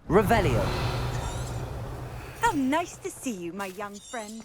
Revelio. How nice to see you, my young friend.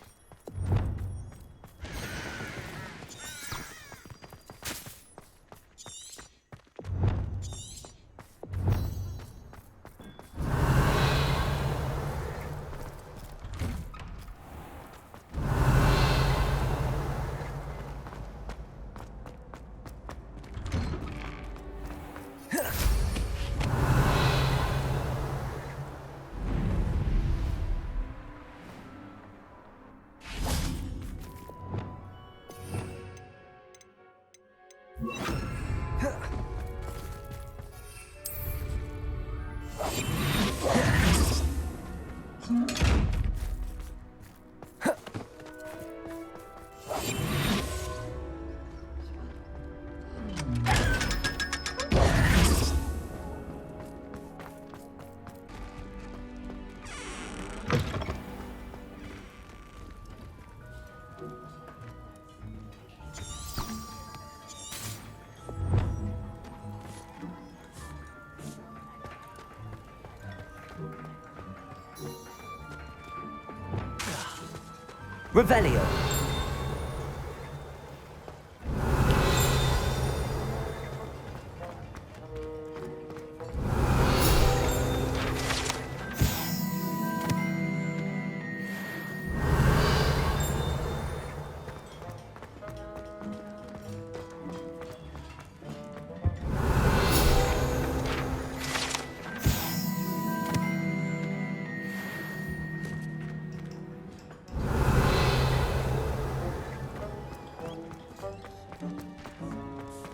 Revelio.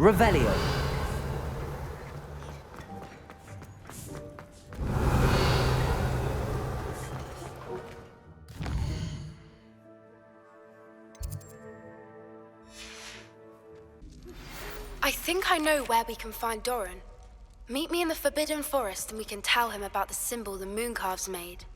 Revelio. I think I know where we can find Doran. Meet me in the Forbidden Forest and we can tell him about the symbol the Mooncalves made.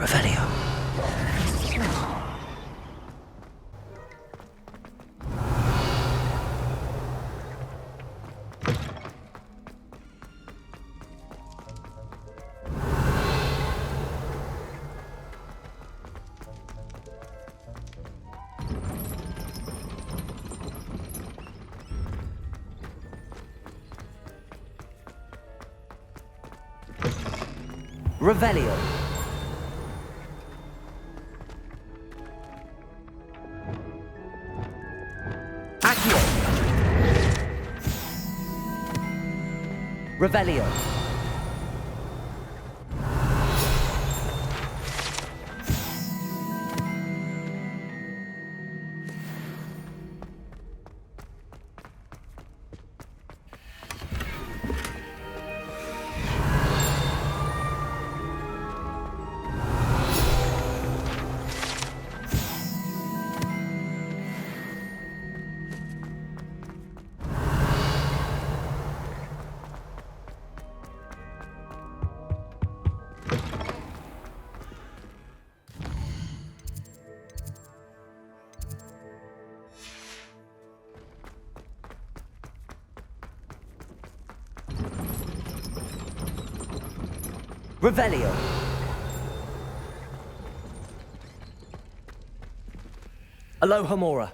Revelio. Revelio. Accio. Revelio. Revelio. Aloha Mora.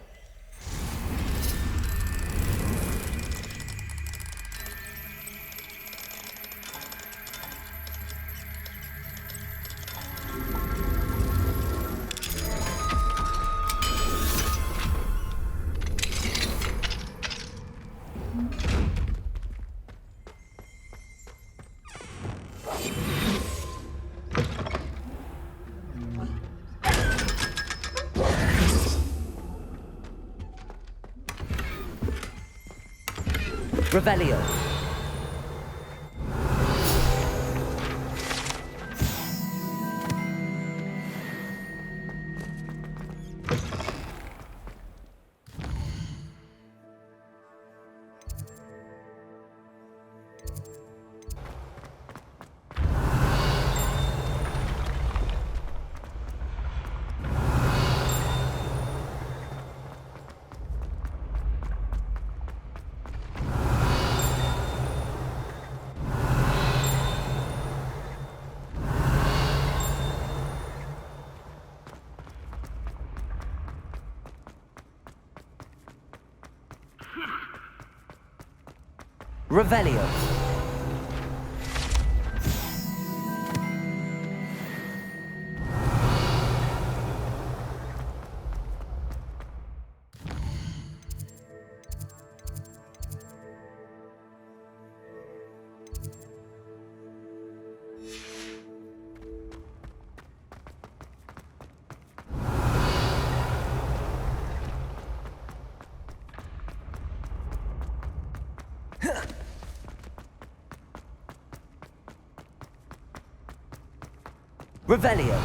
Revelio. Revelio. Revelio.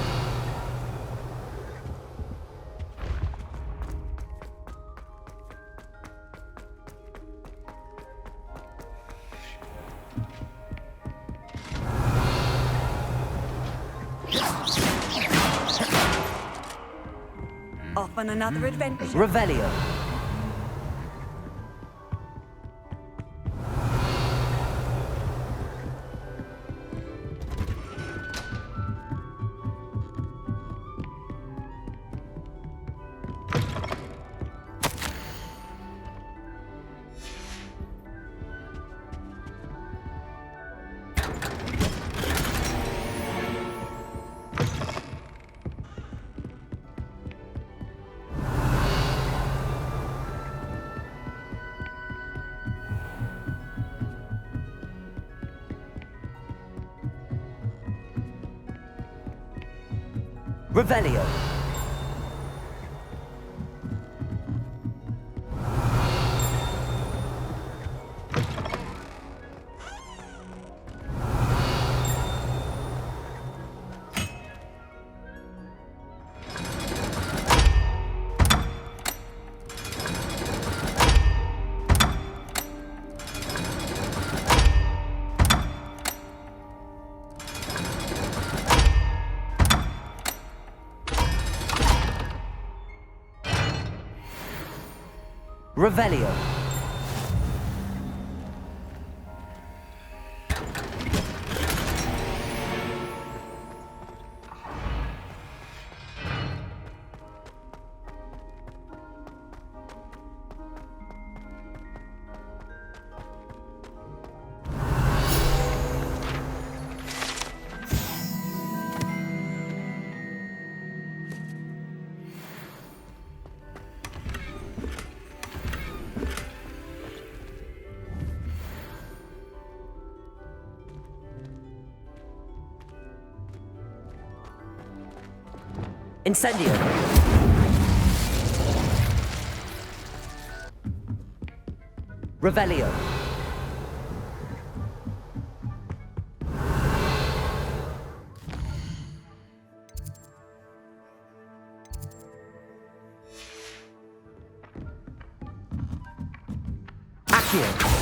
Off on another adventure. Revelio. Revelio. Revelio. Incendio. Revelio. Accio.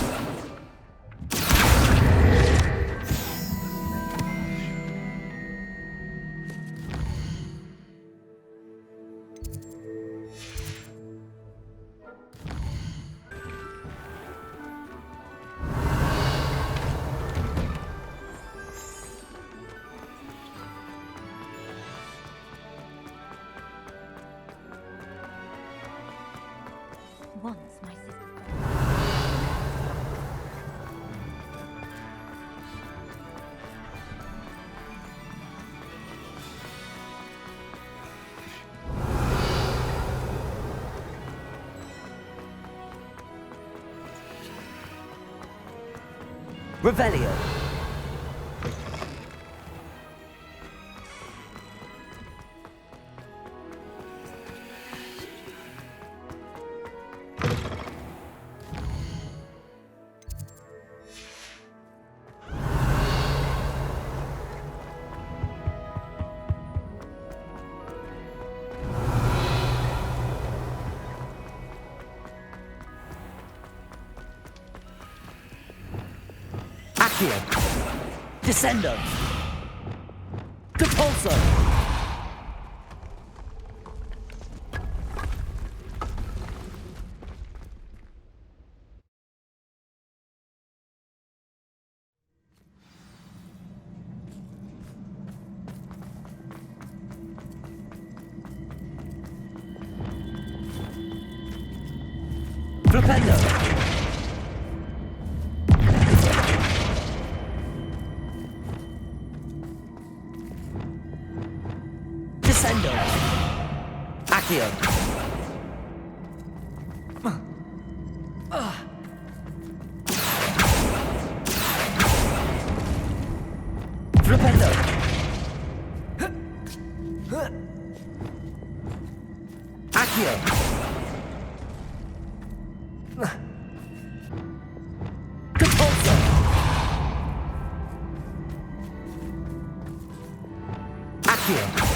Once my sister. Revelio. Accio. Descendo. Compulso. Flipendo. Descendo. Accio. Flipendo. Accio. Compulso. Accio.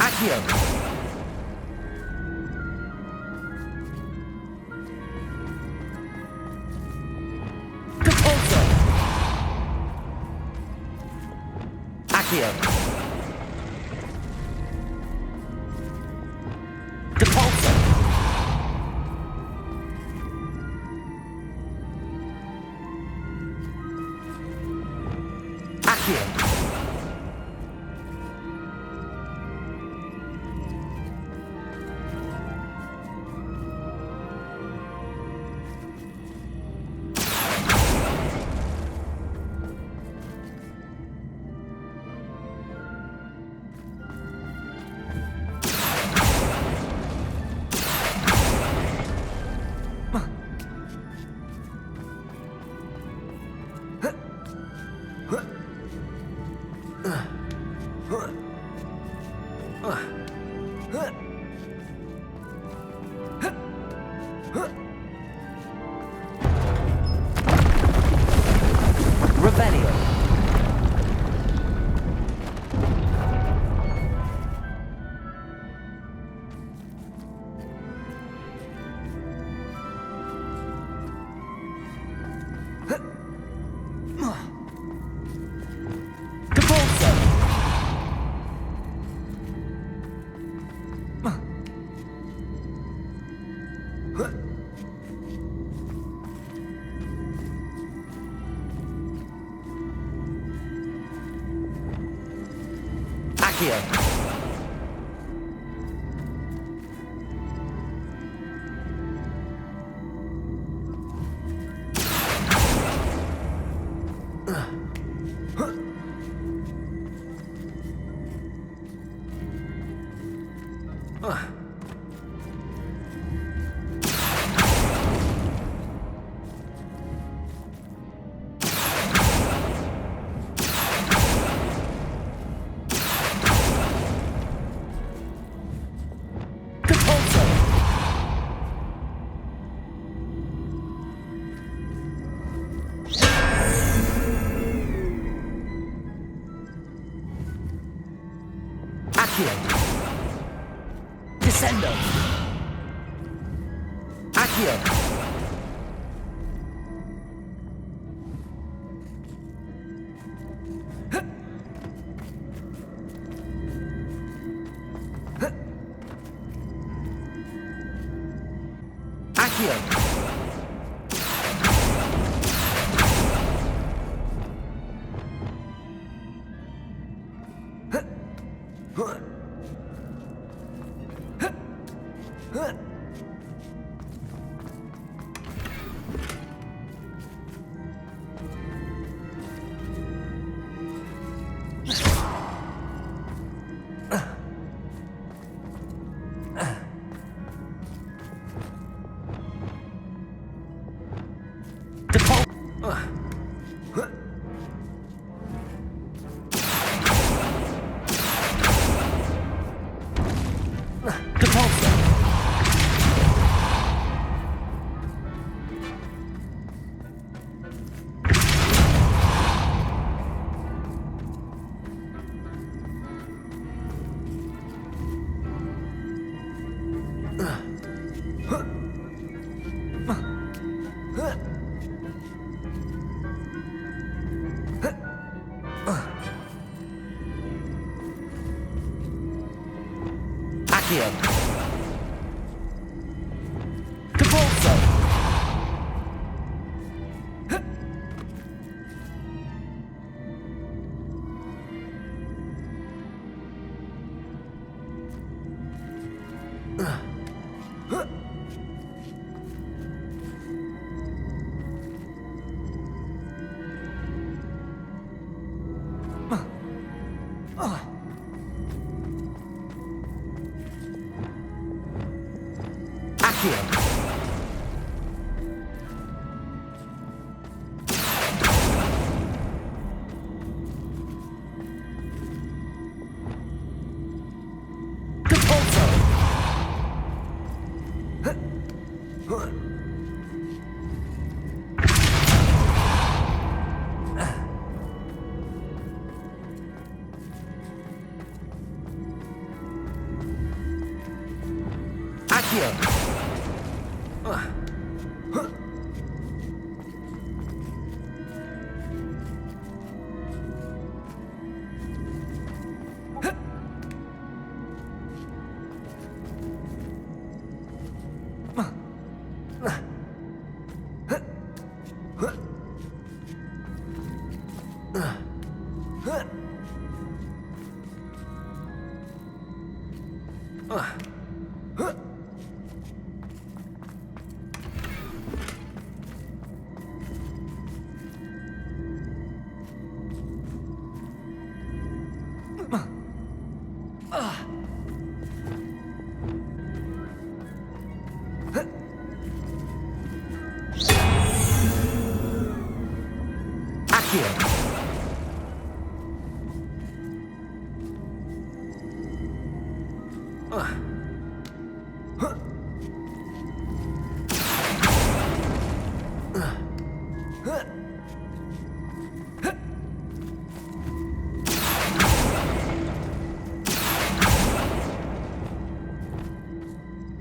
Accio. Compulso. Accio. Compulso. Accio. Revelio. Accio. Accio. Descendo. Accio. Accio. Accio. Capolso. Accio. Capolso. Accio. Accio.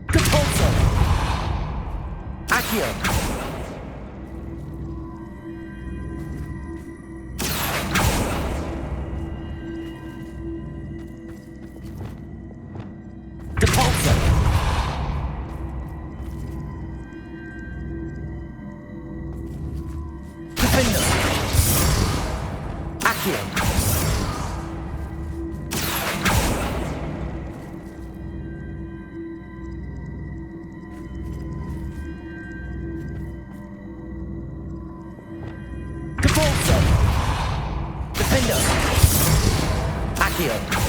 Capolso. Accio. Capolso. Defender. Accio. Accio.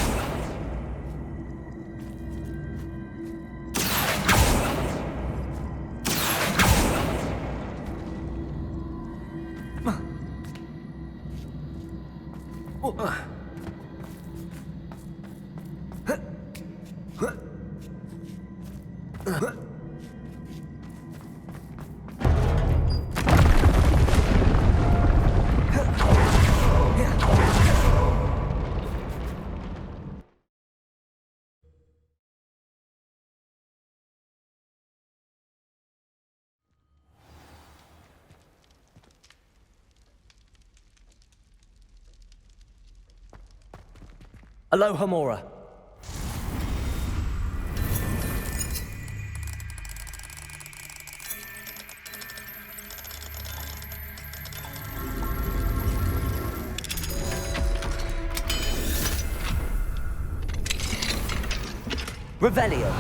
Aloha Mora. Revelio.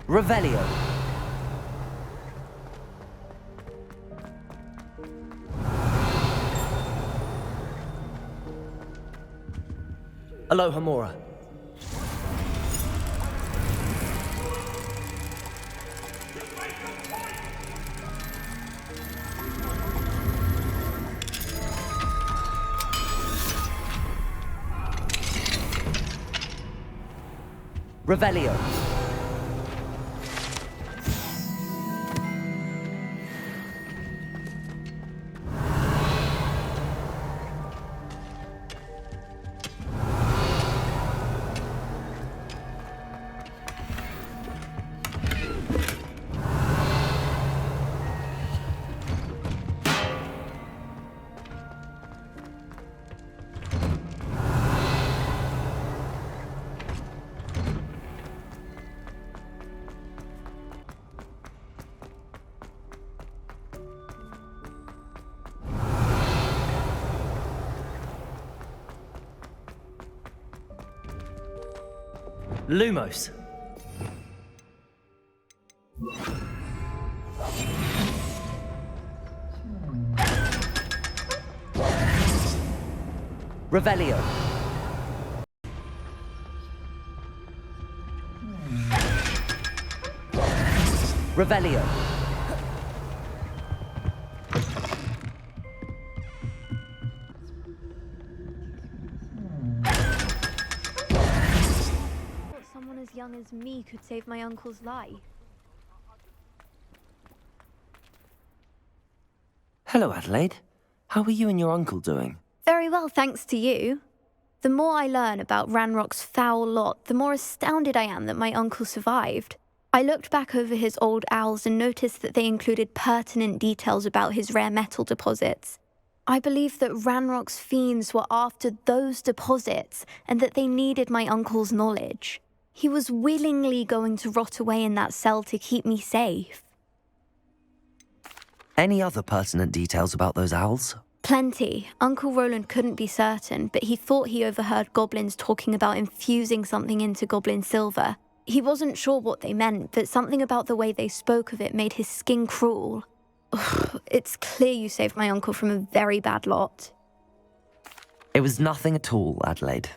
Revelio. Aloha Mora. Revelio. Lumos. Revelio. Revelio. Someone as young as me could save my uncle's life. Hello, Adelaide. How are you and your uncle doing? Very well, thanks to you. The more I learn about Ranrock's foul lot, the more astounded I am that my uncle survived. I looked back over his old owls and noticed that they included pertinent details about his rare metal deposits. I believe that Ranrock's fiends were after those deposits and that they needed my uncle's knowledge. He was willingly going to rot away in that cell to keep me safe. Any other pertinent details about those owls? Plenty. Uncle Roland couldn't be certain, but he thought he overheard goblins talking about infusing something into goblin silver. He wasn't sure what they meant, but something about the way they spoke of it made his skin crawl. Ugh, it's clear you saved my uncle from a very bad lot. It was nothing at all, Adelaide.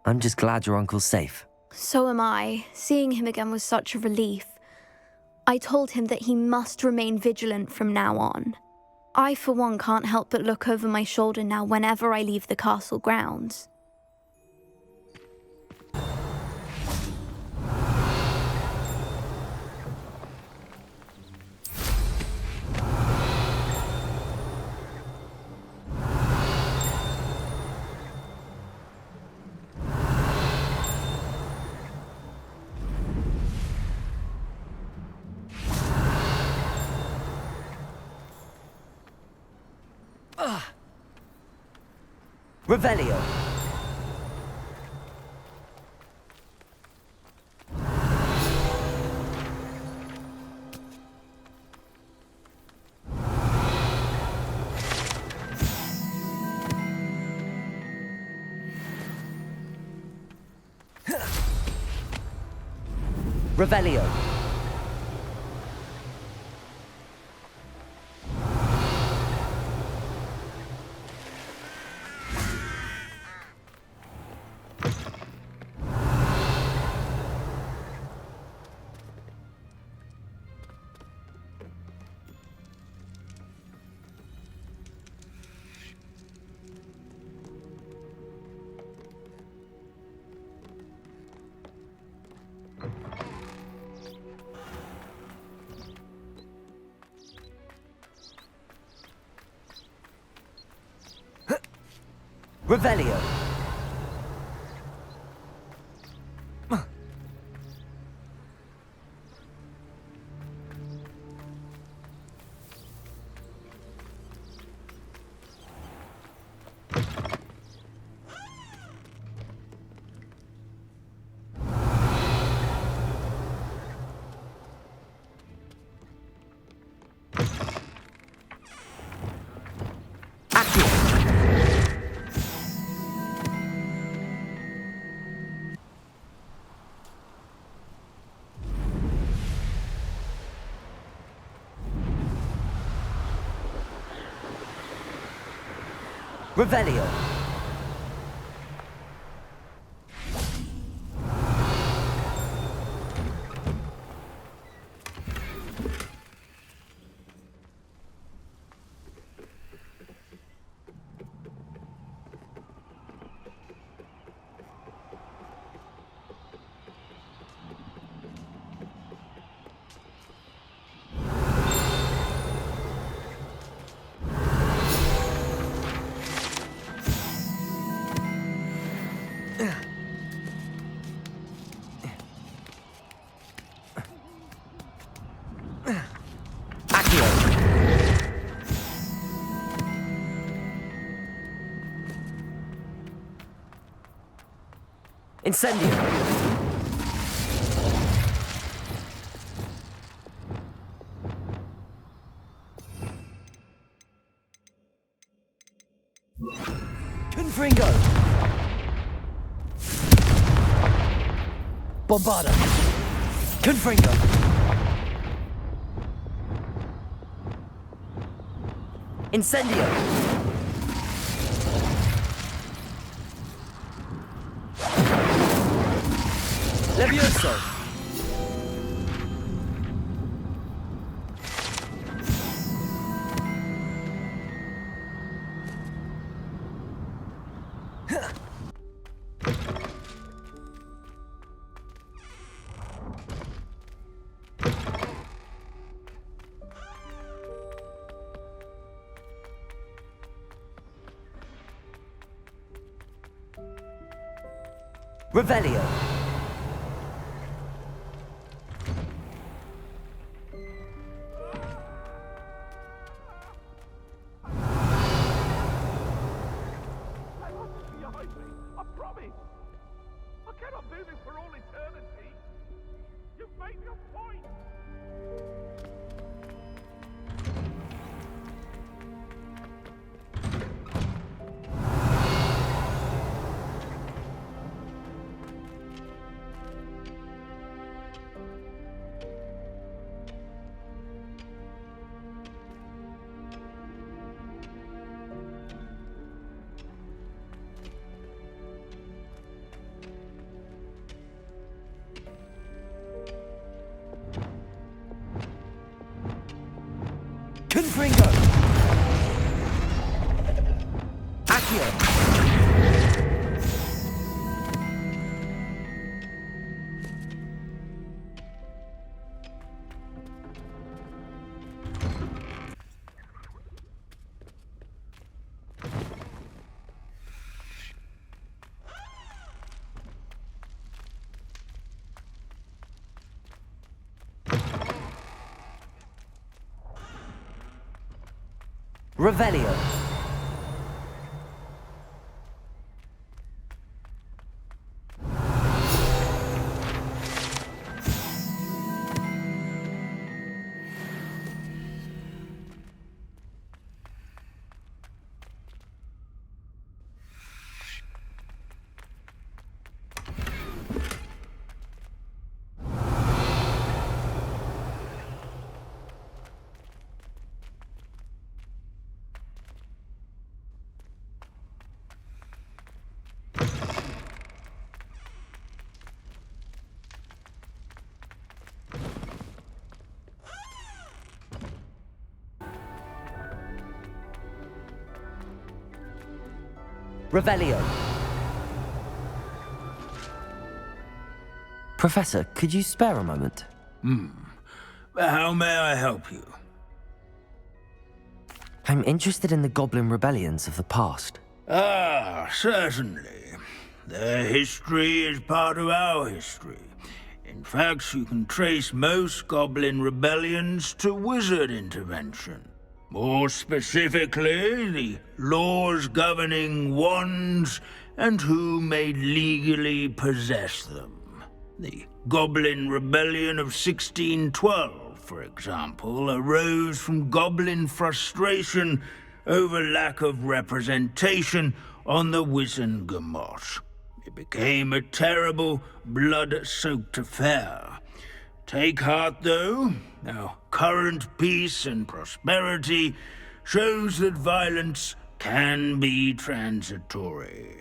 I'm just glad your uncle's safe. So am I. Seeing him again was such a relief. I told him that he must remain vigilant from now on. I, for one, can't help but look over my shoulder now whenever I leave the castle grounds. Revelio. Revelio. Revelio. Revelio. Incendio. Confringo. Bombarda. Confringo. Incendio. Levioso. Revelio. Confringo. Accio. Revelio. Revelio. Professor, could you spare a moment? How may I help you? I'm interested in the goblin rebellions of the past. Ah, certainly. Their history is part of our history. In fact, you can trace most goblin rebellions to wizard intervention. More specifically, the laws governing wands and who may legally possess them. The Goblin Rebellion of 1612, for example, arose from goblin frustration over lack of representation on the Wizengamot. It became a terrible, blood-soaked affair. Take heart, though. Our current peace and prosperity shows that violence can be transitory.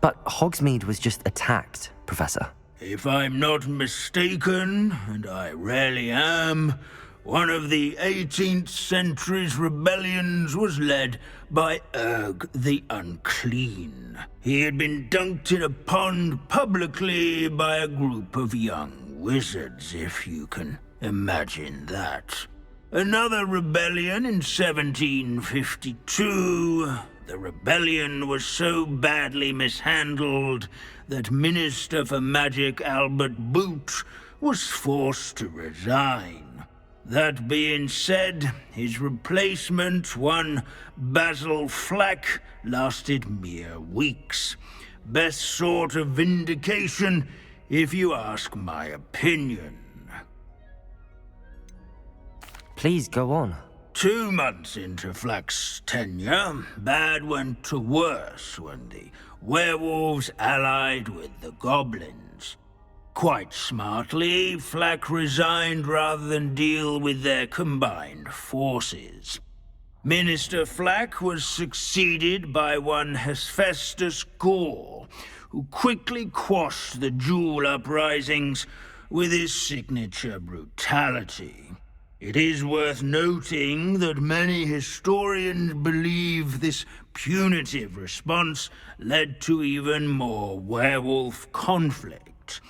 But Hogsmeade was just attacked, Professor. If I'm not mistaken, and I rarely am, one of the 18th century's rebellions was led by Urg the Unclean. He had been dunked in a pond publicly by a group of young wizards, if you can imagine that. Another rebellion in 1752. The rebellion was so badly mishandled that Minister for Magic Albert Boot was forced to resign. That being said, his replacement, one Basil Flack, lasted mere weeks. Best sort of vindication, if you ask my opinion. Please go on. 2 months into Flack's tenure, bad went to worse when the werewolves allied with the goblins. Quite smartly, Flack resigned rather than deal with their combined forces. Minister Flack was succeeded by one Hephaestus Gore, who quickly quashed the Jewel uprisings with his signature brutality. It is worth noting that many historians believe this punitive response led to even more werewolf conflict.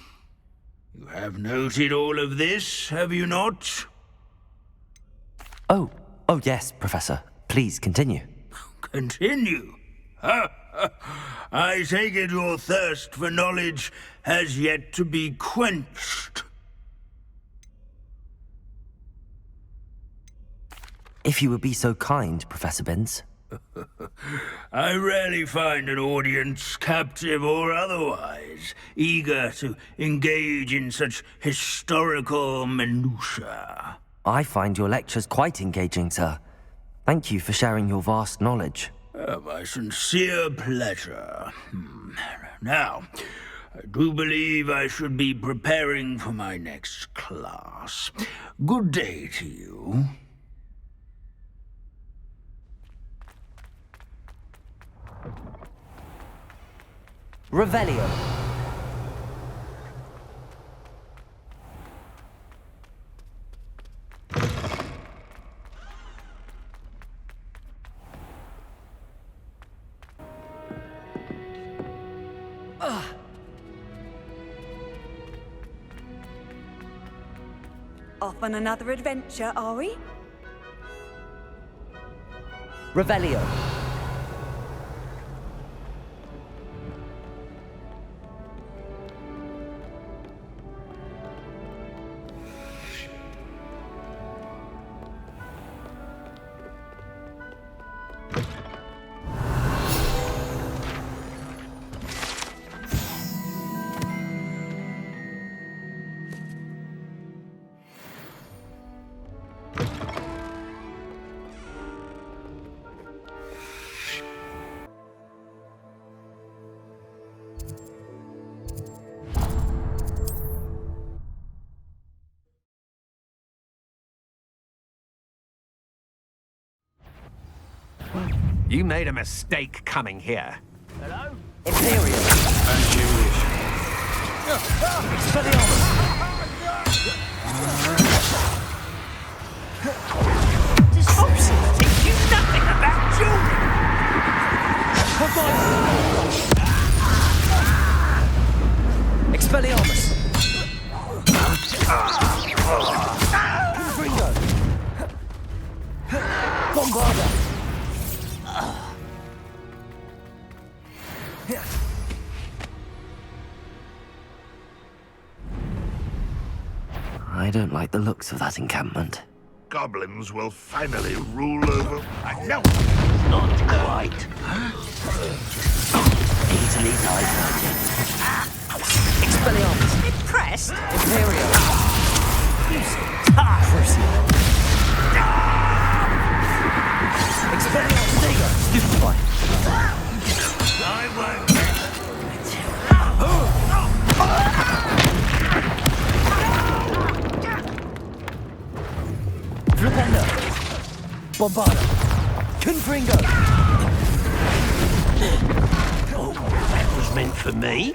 You have noted all of this, have you not? Oh yes, Professor. Please continue. Continue? I take it your thirst for knowledge has yet to be quenched. If you would be so kind, Professor Binns. I rarely find an audience, captive or otherwise, eager to engage in such historical minutiae. I find your lectures quite engaging, sir. Thank you for sharing your vast knowledge. My sincere pleasure. Now, I do believe I should be preparing for my next class. Good day to you. Revelio. Off on another adventure, are we? Revelio. You made a mistake coming here. Imperial. As you wish. This Hobson teach you nothing about jewelry. Expelliarmus. Confringo. Bombarda. I don't like the looks of that encampment. Goblins will finally rule over... No, not quite. Easily diverted. Expelliarmus. Impressed? Imperial. You seem tired. Expelliarmus. There you go. Stupefy. I won't. Flipendo. Bombarda. Confringo. Oh, that was meant for me.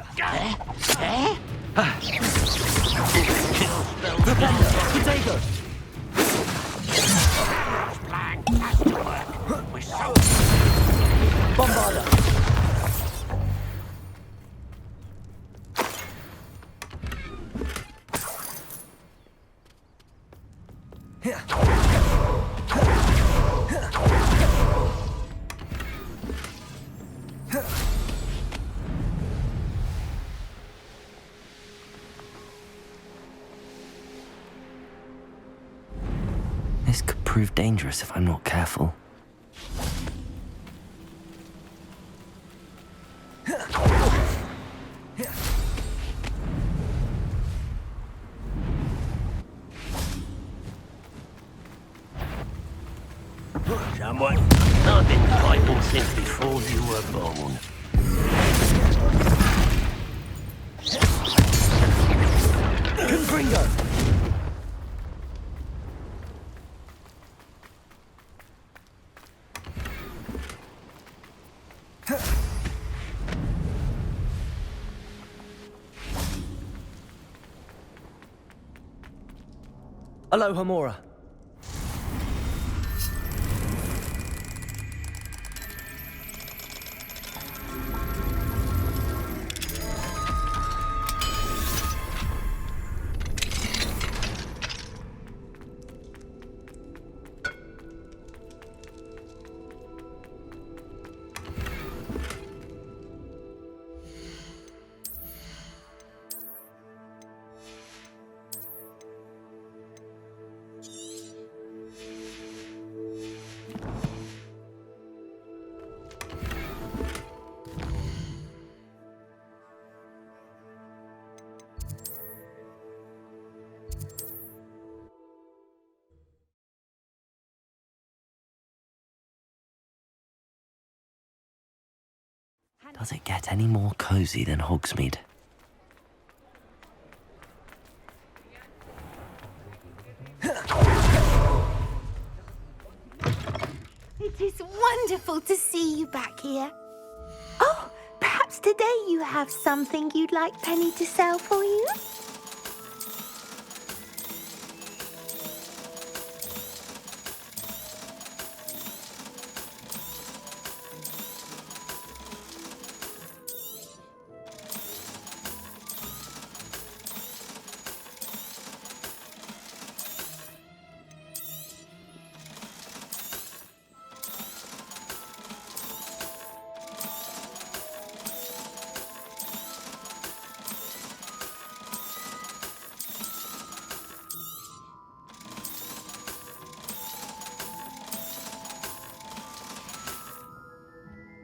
Flipendo. Potato. Bombarda. This could prove dangerous if I'm not careful. Someone, I've been fighting since before you were born. Confringo. Aloha Mora. Does it get any more cozy than Hogsmeade? It is wonderful to see you back here. Oh, perhaps today you have something you'd like Penny to sell for you?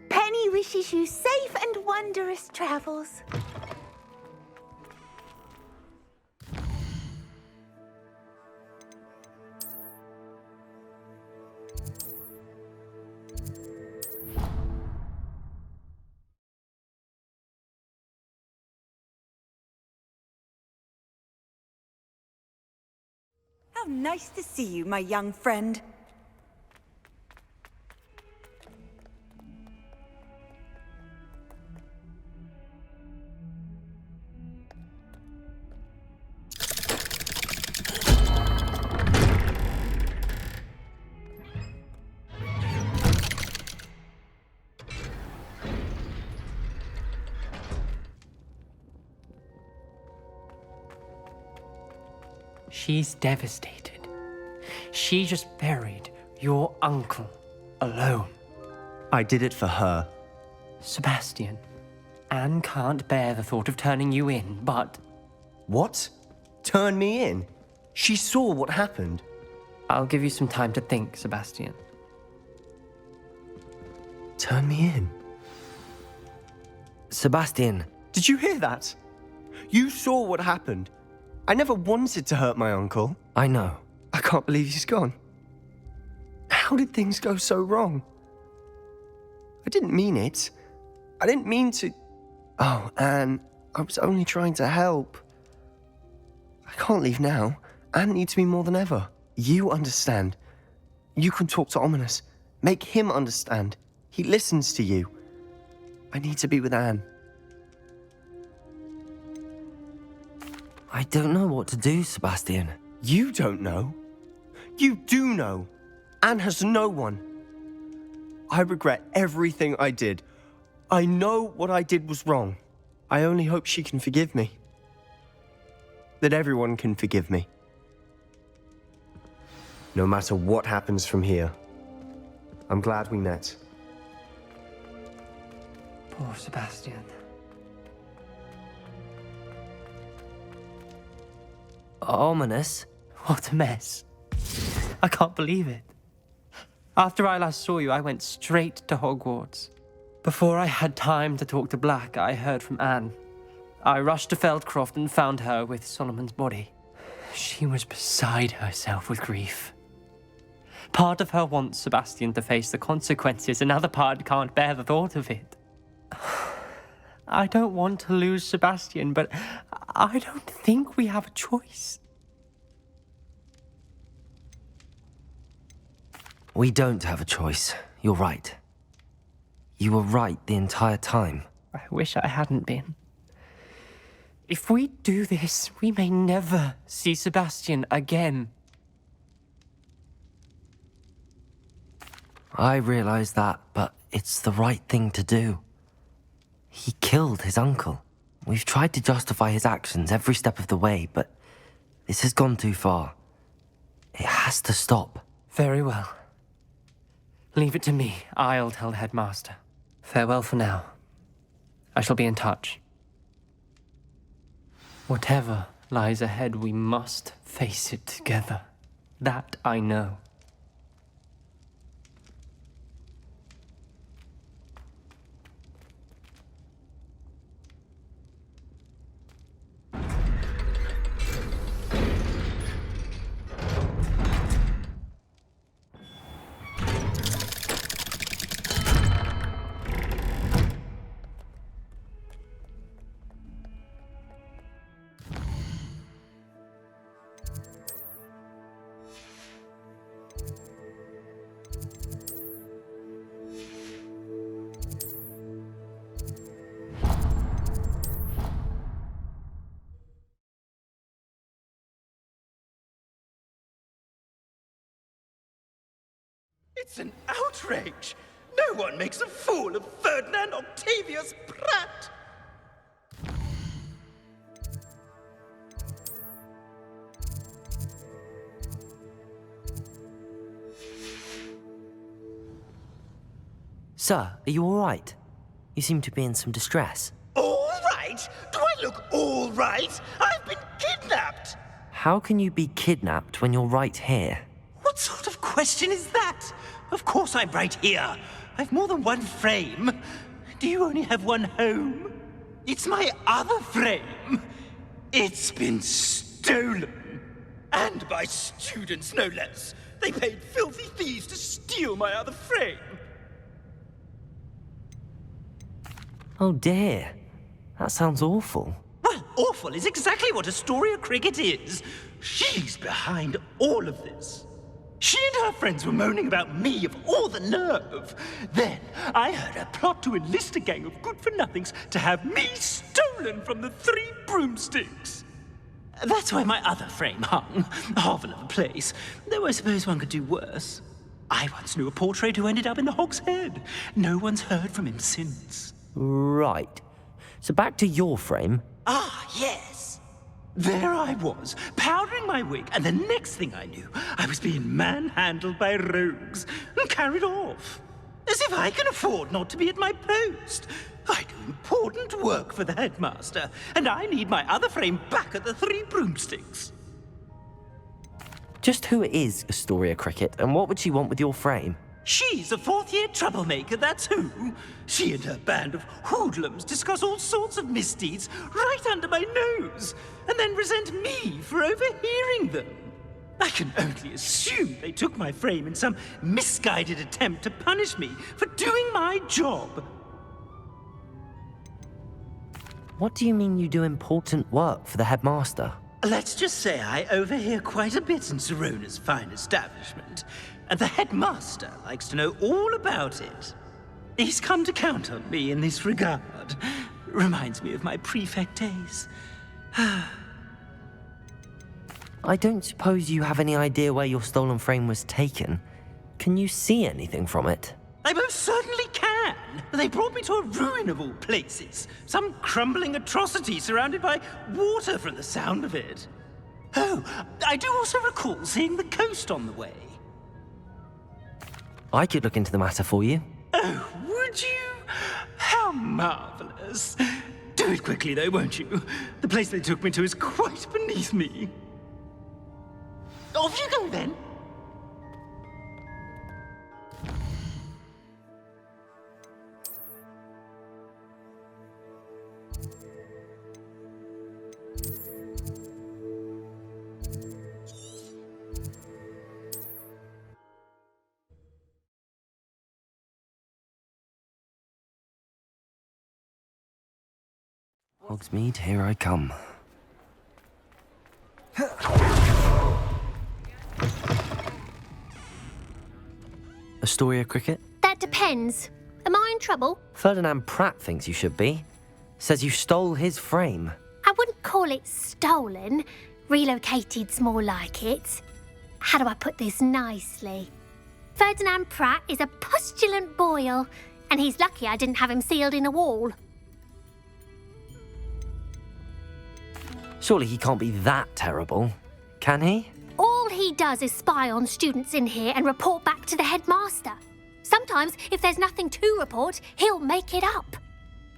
Penny wishes you safe and wondrous travels. How nice to see you, my young friend. She's devastated. She just buried your uncle alone. I did it for her. Sebastian, Anne can't bear the thought of turning you in, but... What? Turn me in? She saw what happened. I'll give you some time to think, Sebastian. Turn me in. Sebastian. Did you hear that? You saw what happened. I never wanted to hurt my uncle. I know. I can't believe he's gone. How did things go so wrong? I didn't mean it. I didn't mean to... Oh, Anne, I was only trying to help. I can't leave now. Anne needs me more than ever. You understand. You can talk to Ominous. Make him understand. He listens to you. I need to be with Anne. I don't know what to do, Sebastian. You don't know. You do know. Anne has no one. I regret everything I did. I know what I did was wrong. I only hope she can forgive me. That everyone can forgive me. No matter what happens from here, I'm glad we met. Poor Sebastian. Ominous? What a mess. I can't believe it. After I last saw you, I went straight to Hogwarts. Before I had time to talk to Black, I heard from Anne. I rushed to Feldcroft and found her with Solomon's body. She was beside herself with grief. Part of her wants Sebastian to face the consequences, another part can't bear the thought of it. I don't want to lose Sebastian, but I don't think we have a choice. We don't have a choice. You're right. You were right the entire time. I wish I hadn't been. If we do this, we may never see Sebastian again. I realize that, but it's the right thing to do. He killed his uncle. We've tried to justify his actions every step of the way, but this has gone too far. It has to stop. Very well. Leave it to me. I'll tell the headmaster. Farewell for now. I shall be in touch. Whatever lies ahead, we must face it together. That I know. It's an outrage! No one makes a fool of Ferdinand Octavius Pratt! Sir, are you all right? You seem to be in some distress. All right? Do I look all right? I've been kidnapped! How can you be kidnapped when you're right here? What sort of question is that? Of course I'm right here. I've more than one frame. Do you only have one home? It's my other frame. It's been stolen. And by students, no less. They paid filthy thieves to steal my other frame. Oh dear. That sounds awful. Well, awful is exactly what Astoria Cricket is. She's behind all of this. She and her friends were moaning about me of all the nerve. Then I heard her plot to enlist a gang of good-for-nothings to have me stolen from the Three Broomsticks. That's where my other frame hung. Marvel of a place. Though I suppose one could do worse. I once knew a portrait who ended up in the Hog's Head. No one's heard from him since. Right. So back to your frame. Ah, yes. There I was, powdering my wig, and the next thing I knew, I was being manhandled by rogues and carried off. As if I can afford not to be at my post. I do important work for the headmaster, and I need my other frame back at the Three Broomsticks. Just who is Astoria Cricket, and what would she want with your frame? She's a fourth-year troublemaker, that's who. She and her band of hoodlums discuss all sorts of misdeeds right under my nose, and then resent me for overhearing them. I can only assume they took my frame in some misguided attempt to punish me for doing my job. What do you mean you do important work for the headmaster? Let's just say I overhear quite a bit in Serona's fine establishment, and the headmaster likes to know all about it. He's come to count on me in this regard. Reminds me of my prefect days. I don't suppose you have any idea where your stolen frame was taken. Can you see anything from it? I most certainly can. They brought me to a ruin of all places. Some crumbling atrocity surrounded by water from the sound of it. Oh, I do also recall seeing the coast on the way. I could look into the matter for you. Oh, would you? How marvelous. Do it quickly though, won't you? The place they took me to is quite beneath me. Off you go then. Hogsmeade, here I come. Astoria Cricket? That depends. Am I in trouble? Ferdinand Pratt thinks you should be. Says you stole his frame. I wouldn't call it stolen. Relocated's more like it. How do I put this nicely? Ferdinand Pratt is a postulant boil, and he's lucky I didn't have him sealed in a wall. Surely he can't be that terrible, can he? All he does is spy on students in here and report back to the headmaster. Sometimes, if there's nothing to report, he'll make it up.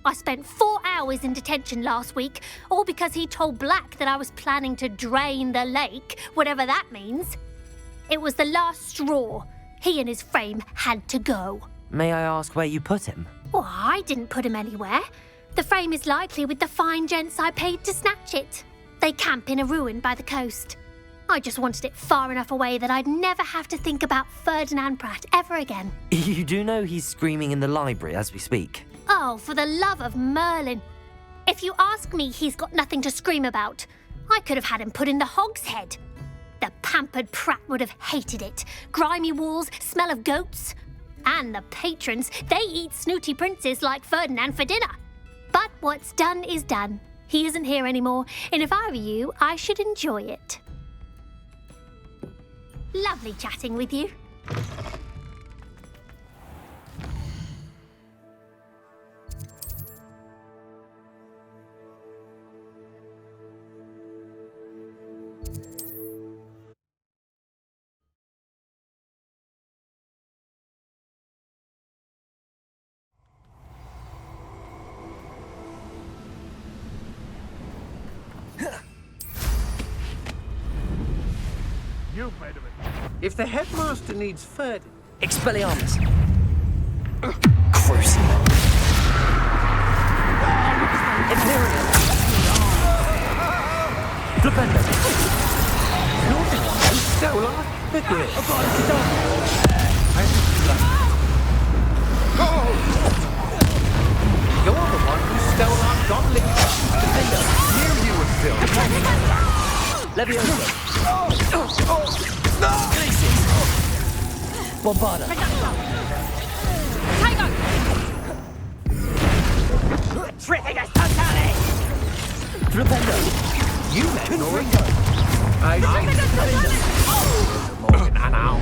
I spent 4 hours in detention last week, all because he told Black that I was planning to drain the lake, whatever that means. It was the last straw. He and his frame had to go. May I ask where you put him? Well, I didn't put him anywhere. The frame is likely with the fine gents I paid to snatch it. They camp in a ruin by the coast. I just wanted it far enough away that I'd never have to think about Ferdinand Pratt ever again. You do know he's screaming in the library as we speak. Oh, for the love of Merlin. If you ask me, he's got nothing to scream about. I could have had him put in the Hogshead. The pampered Pratt would have hated it. Grimy walls, smell of goats. And the patrons, they eat snooty princes like Ferdinand for dinner. But what's done is done. He isn't here anymore, and if I were you, I should enjoy it. Lovely chatting with you. You've made of it. If the headmaster needs Ferdinand... Expelliarmus. Crucial. Imperial. Flipendo. Stole our figure. You're the one who stole our goblet. Defender. Knew you would still. Leviosa. Glacius. Bombarda. Tripping us totally! Flipendo. You met Confringo. Morgan and Al.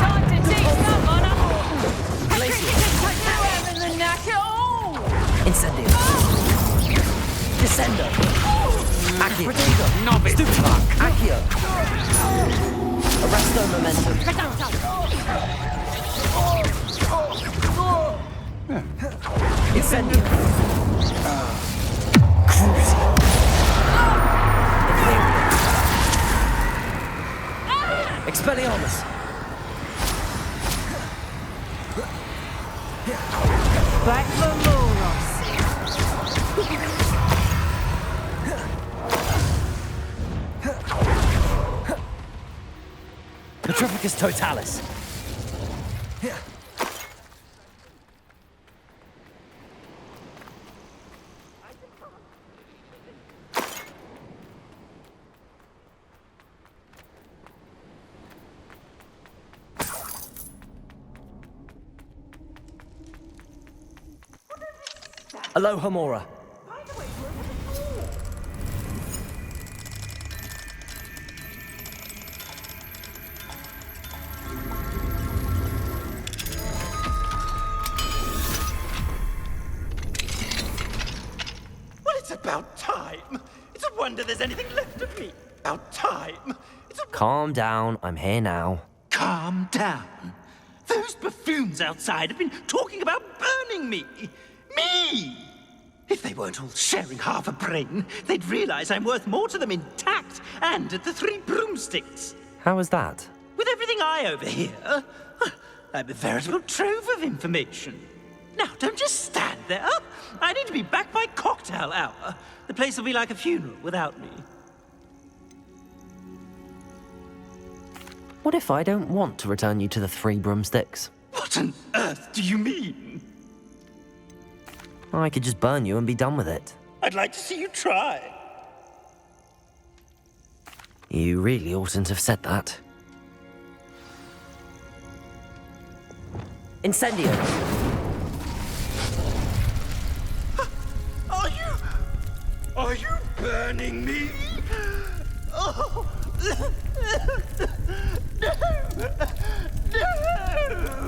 Time to teach someone a Glacius. in the neck at all! Incendio. Descendo. Accio. Protego. Novice. Stupak. Accio. Arresto Momentum. Incendio. Crucial. Expelliarmus! Back for Moros. Petrificus Totalis! Aloha Mora. Well, it's about time. It's a wonder there's anything left of me. About time. Calm down, I'm here now. Calm down. Those buffoons outside have been talking about burning me. Me! If they weren't all sharing half a brain, they'd realize I'm worth more to them intact and at the 3 broomsticks. How was that? With everything I overhear, I'm a veritable trove of information. Now, don't just stand there. I need to be back by cocktail hour. The place will be like a funeral without me. What if I don't want to return you to the 3 broomsticks? What on earth do you mean? I could just burn you and be done with it. I'd like to see you try. You really oughtn't have said that. Incendio! Are you burning me? Oh. No! No!